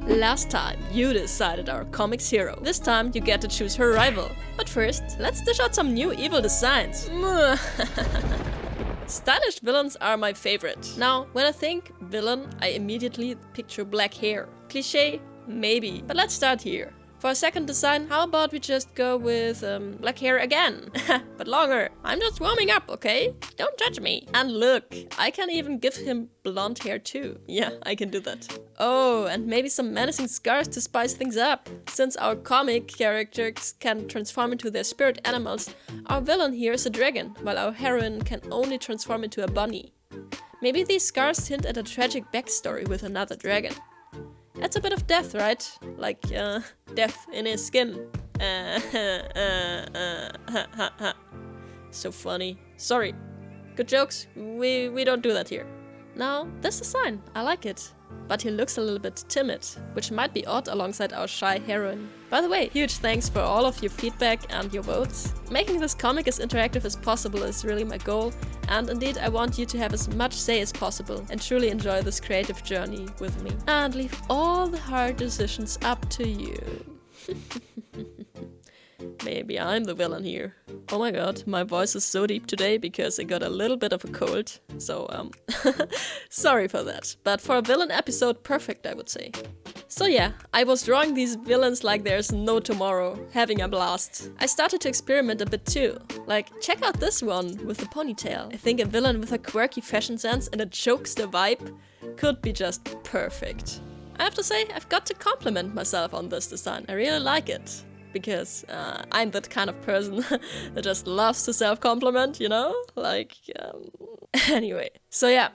Last time, you decided our comic's hero. This time, you get to choose her rival. But first, let's dish out some new evil designs. Stylish villains are my favorite. Now, when I think villain, I immediately picture black hair. Cliché? Maybe. But let's start here. For a second design, how about we just go with black hair again? But longer. I'm just warming up, okay? Don't judge me. And look, I can even give him blonde hair too. Yeah, I can do that. Oh, and maybe some menacing scars to spice things up. Since our comic characters can transform into their spirit animals, our villain here is a dragon, while our heroine can only transform into a bunny. Maybe these scars hint at a tragic backstory with another dragon. That's a bit of death, right? Like, death in his skin. So funny. Sorry. Good jokes? We don't do that here. Now, this design. I like it. But he looks a little bit timid, which might be odd alongside our shy heroine. By the way, huge thanks for all of your feedback and your votes. Making this comic as interactive as possible is really my goal, and indeed I want you to have as much say as possible and truly enjoy this creative journey with me. And leave all the hard decisions up to you. Maybe I'm the villain here. Oh my god, my voice is so deep today because I got a little bit of a cold. So, sorry for that. But for a villain episode, perfect, I would say. So yeah, I was drawing these villains like there's no tomorrow, having a blast. I started to experiment a bit too. Like, check out this one with the ponytail. I think a villain with a quirky fashion sense and a jokester vibe could be just perfect. I have to say, I've got to compliment myself on this design. I really like it. Because I'm that kind of person that just loves to self-compliment, you know? Like, anyway. So yeah,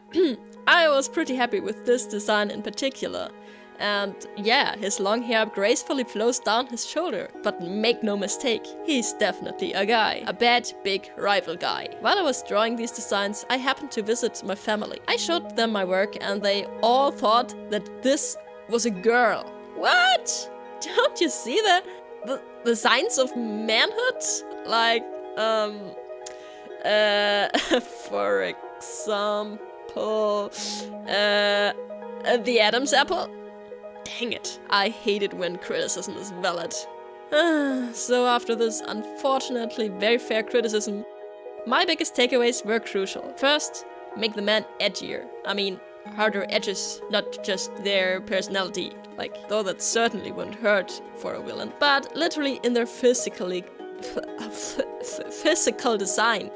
I was pretty happy with this design in particular. And yeah, his long hair gracefully flows down his shoulder. But make no mistake, he's definitely a guy. A bad, big rival guy. While I was drawing these designs, I happened to visit my family. I showed them my work and they all thought that this was a girl. What? Don't you see the signs of manhood? Like, for example, the Adam's apple? Dang it. I hate it when criticism is valid. So after this unfortunately very fair criticism, my biggest takeaways were crucial. First, make the man edgier. I mean, harder edges, not just their personality. Like, though that certainly wouldn't hurt for a villain, but literally in their physical design.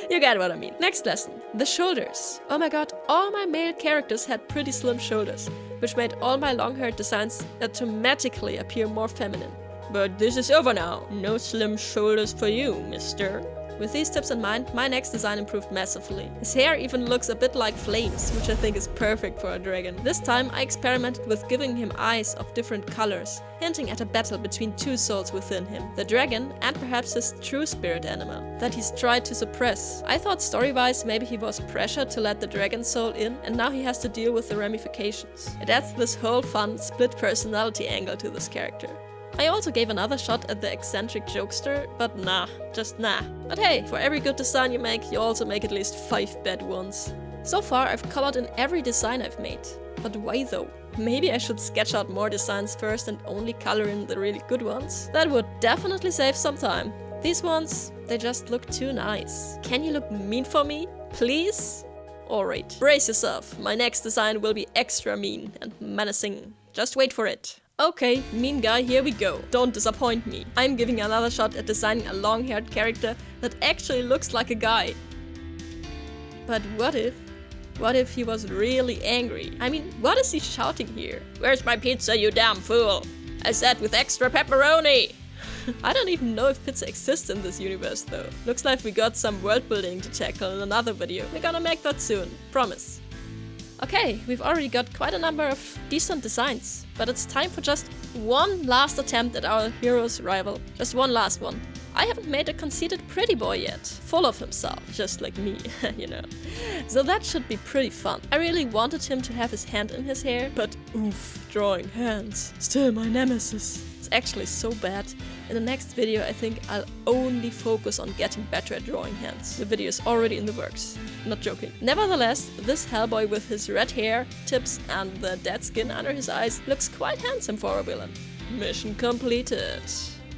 You get what I mean. Next lesson, the shoulders. Oh my god, all my male characters had pretty slim shoulders, which made all my long-haired designs automatically appear more feminine. But this is over now. No slim shoulders for you, mister. With these tips in mind, my next design improved massively. His hair even looks a bit like flames, which I think is perfect for a dragon. This time I experimented with giving him eyes of different colors, hinting at a battle between two souls within him. The dragon and perhaps his true spirit animal, that he's tried to suppress. I thought story-wise maybe he was pressured to let the dragon soul in and now he has to deal with the ramifications. It adds this whole fun split personality angle to this character. I also gave another shot at the eccentric jokester, but nah, just nah. But hey, for every good design you make, you also make at least 5 bad ones. So far, I've colored in every design I've made. But why though? Maybe I should sketch out more designs first and only color in the really good ones? That would definitely save some time. These ones, they just look too nice. Can you look mean for me? Please? Alright, brace yourself. My next design will be extra mean and menacing. Just wait for it. Okay, mean guy, here we go. Don't disappoint me. I'm giving another shot at designing a long-haired character that actually looks like a guy. But what if he was really angry? I mean, what is he shouting here? Where's my pizza, you damn fool? I said with extra pepperoni! I don't even know if pizza exists in this universe though. Looks like we got some world building to tackle in another video. We're gonna make that soon, promise. Okay, we've already got quite a number of decent designs, but it's time for just one last attempt at our hero's rival. Just one last one. I haven't made a conceited pretty boy yet, full of himself, just like me, you know. So that should be pretty fun. I really wanted him to have his hand in his hair, but oof, drawing hands, still my nemesis. It's actually so bad In the next video, I think I'll only focus on getting better at drawing hands. The video is already in the works. Not joking. Nevertheless, this Hellboy with his red hair, tips, and the dead skin under his eyes looks quite handsome for a villain. Mission completed.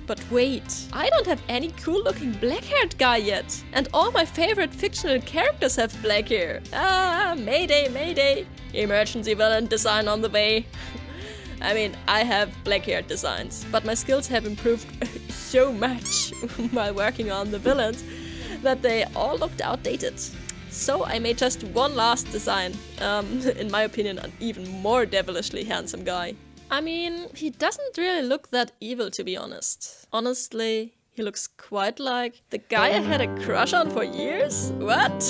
But wait, I don't have any cool looking black-haired guy yet. And all my favorite fictional characters have black hair. Ah, mayday, mayday. Emergency villain design on the way. I mean, I have black-haired designs, but my skills have improved so much while working on the villains that they all looked outdated. So I made just one last design, in my opinion, an even more devilishly handsome guy. I mean, he doesn't really look that evil, to be honest. Honestly, he looks quite like the guy I had a crush on for years? What?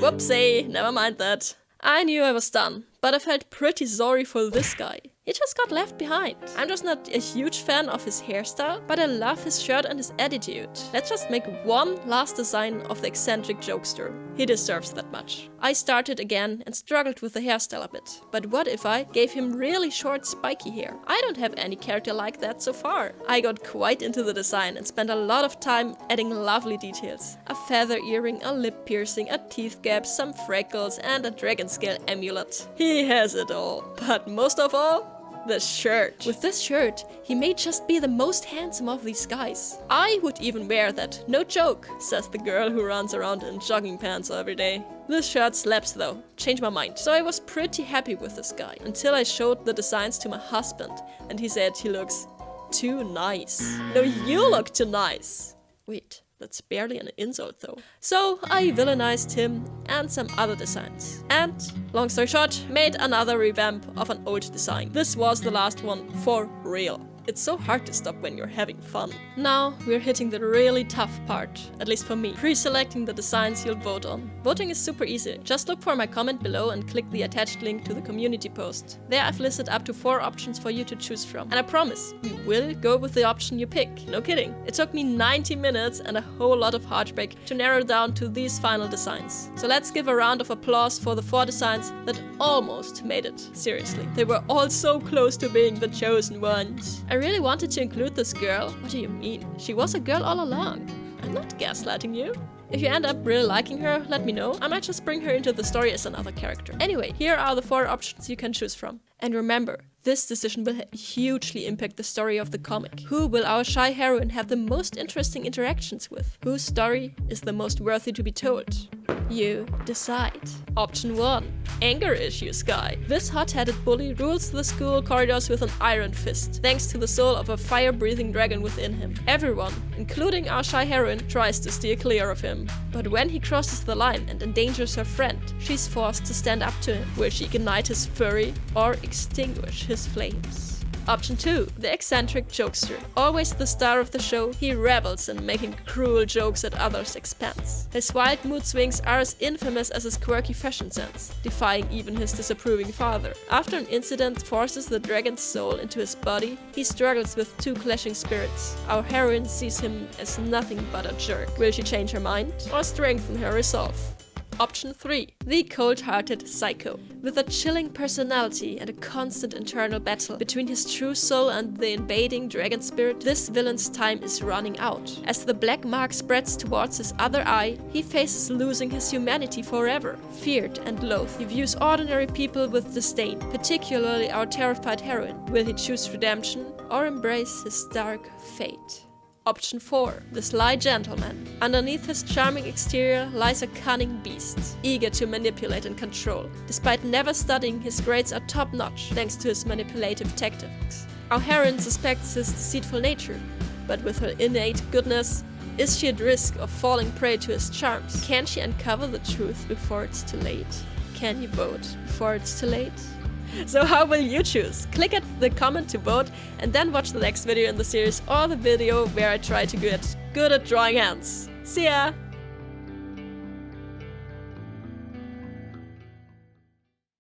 Whoopsie, never mind that. I knew I was done, but I felt pretty sorry for this guy. He just got left behind. I'm just not a huge fan of his hairstyle, but I love his shirt and his attitude. Let's just make one last design of the eccentric jokester. He deserves that much. I started again and struggled with the hairstyle a bit. But what if I gave him really short spiky hair? I don't have any character like that so far. I got quite into the design and spent a lot of time adding lovely details. A feather earring, a lip piercing, a teeth gap, some freckles, and a dragon scale amulet. He has it all. But most of all, the shirt. With this shirt, he may just be the most handsome of these guys. I would even wear that, no joke, says the girl who runs around in jogging pants every day. This shirt slaps though, changed my mind. So I was pretty happy with this guy, until I showed the designs to my husband, and he said he looks too nice. No, you look too nice. Wait. That's barely an insult though. So I villainized him and some other designs. And, long story short, made another revamp of an old design. This was the last one for real. It's so hard to stop when you're having fun. Now we're hitting the really tough part, at least for me. Pre-selecting the designs you'll vote on. Voting is super easy. Just look for my comment below and click the attached link to the community post. There I've listed up to 4 options for you to choose from. And I promise, we will go with the option you pick. No kidding. It took me 90 minutes and a whole lot of heartbreak to narrow down to these final designs. So let's give a round of applause for the 4 designs that almost made it. Seriously, they were all so close to being the chosen ones. I really wanted to include this girl. What do you mean? She was a girl all along. I'm not gaslighting you. If you end up really liking her, let me know. I might just bring her into the story as another character. Anyway, here are the 4 options you can choose from. And remember, this decision will hugely impact the story of the comic. Who will our shy heroine have the most interesting interactions with? Whose story is the most worthy to be told? You decide. Option 1. Anger issues guy. This hot-headed bully rules the school corridors with an iron fist, thanks to the soul of a fire-breathing dragon within him. Everyone, including our shy heroine, tries to steer clear of him. But when he crosses the line and endangers her friend, she's forced to stand up to him. Will she ignite his fury or extinguish his flames? Option 2. The eccentric jokester. Always the star of the show, he revels in making cruel jokes at others' expense. His wild mood swings are as infamous as his quirky fashion sense, defying even his disapproving father. After an incident forces the dragon's soul into his body, he struggles with 2 clashing spirits. Our heroine sees him as nothing but a jerk. Will she change her mind or strengthen her resolve? Option 3. The cold-hearted psycho. With a chilling personality and a constant internal battle between his true soul and the invading dragon spirit, this villain's time is running out. As the black mark spreads towards his other eye, he faces losing his humanity forever. Feared and loathed, he views ordinary people with disdain, particularly our terrified heroine. Will he choose redemption or embrace his dark fate? Option 4. The sly gentleman. Underneath his charming exterior lies a cunning beast, eager to manipulate and control. Despite never studying, his grades are top-notch, thanks to his manipulative tactics. Our heroine suspects his deceitful nature, but with her innate goodness, is she at risk of falling prey to his charms? Can she uncover the truth before it's too late? Can you vote before it's too late? So how will you choose? Click at the comment to vote and then watch the next video in the series or the video where I try to get good at drawing hands. See ya!